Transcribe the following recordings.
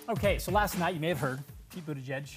Okay, so last night, you may have heard, Pete Buttigieg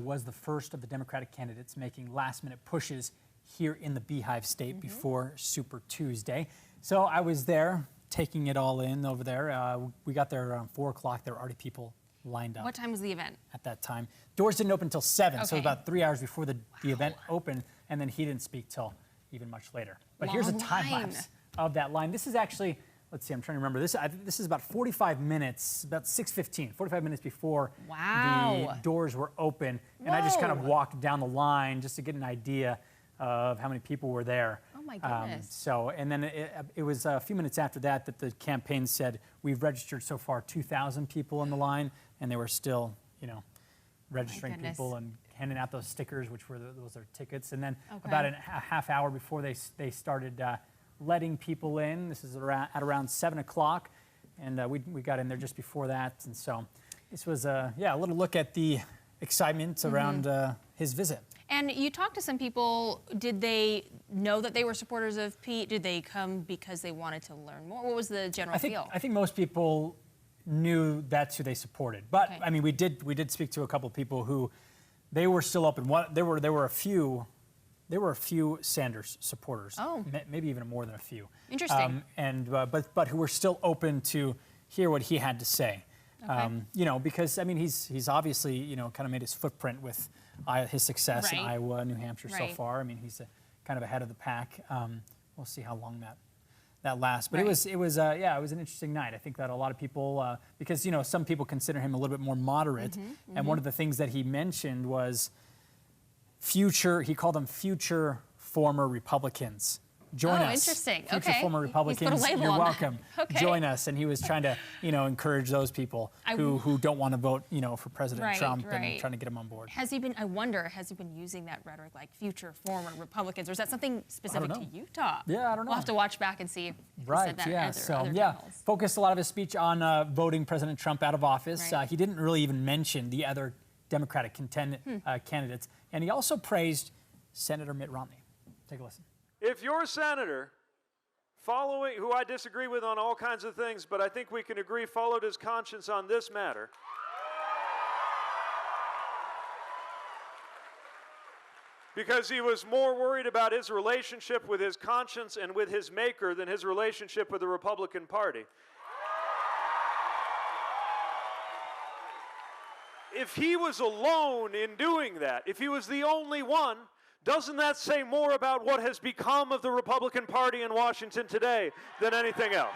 was the first of the Democratic candidates making last-minute pushes here in the Beehive State before Super Tuesday. So I was there, taking it all in over there. We got there around 4 o'clock. There were already people lined up. What time was the event? At that time. Doors didn't open until 7, Okay. so about 3 hours before the event opened, and then he didn't speak till even much later. But here's a time lapse of that line. This is actually, let's see, I'm trying to remember. This is about 45 minutes, about 6:15, 45 minutes before the doors were open. And I just kind of walked down the line just to get an idea of how many people were there. Oh my goodness. And then it was a few minutes after that that the campaign said, we've registered so far 2,000 people in the line, and they were still, you know, registering people and handing out those stickers, which were those are tickets. And then about a half hour before they started letting people in. This is at around 7 o'clock, and we got in there just before that. And so this was a little look at the excitement around his visit. And you talked to some people. Did they know that they were supporters of Pete? Did they come because they wanted to learn more? What was the general feel? I think most people knew that's who they supported. But I mean, we did speak to a couple of people who they were still open. There were a few Sanders supporters. Oh, maybe even more than a few. Interesting. But who were still open to hear what he had to say. You know, because I mean, he's obviously, you know, kind of made his footprint with his success in Iowa, New Hampshire so far. I mean, he's kind of ahead of the pack. We'll see how long that lasts. But it was an interesting night. I think that a lot of people, because you know, some people consider him a little bit more moderate, and one of the things that he mentioned was he called them future former Republicans. Join us. Interesting. Future former Republicans, you're welcome. Join us. And he was trying to, you know, encourage those people who don't want to vote, you know, for President Trump and trying to get him on board. Has he been using that rhetoric like future former Republicans, or is that something specific to Utah? Yeah, I don't know. We'll have to watch back and see if he said that in other channels. Focused a lot of his speech on voting President Trump out of office. He didn't really even mention the other Democratic candidates. And he also praised Senator Mitt Romney. Take a listen. If your senator, who I disagree with on all kinds of things, but I think we can agree, followed his conscience on this matter, because he was more worried about his relationship with his conscience and with his maker than his relationship with the Republican Party. If he was alone in doing that, if he was the only one, doesn't that say more about what has become of the Republican Party in Washington today than anything else?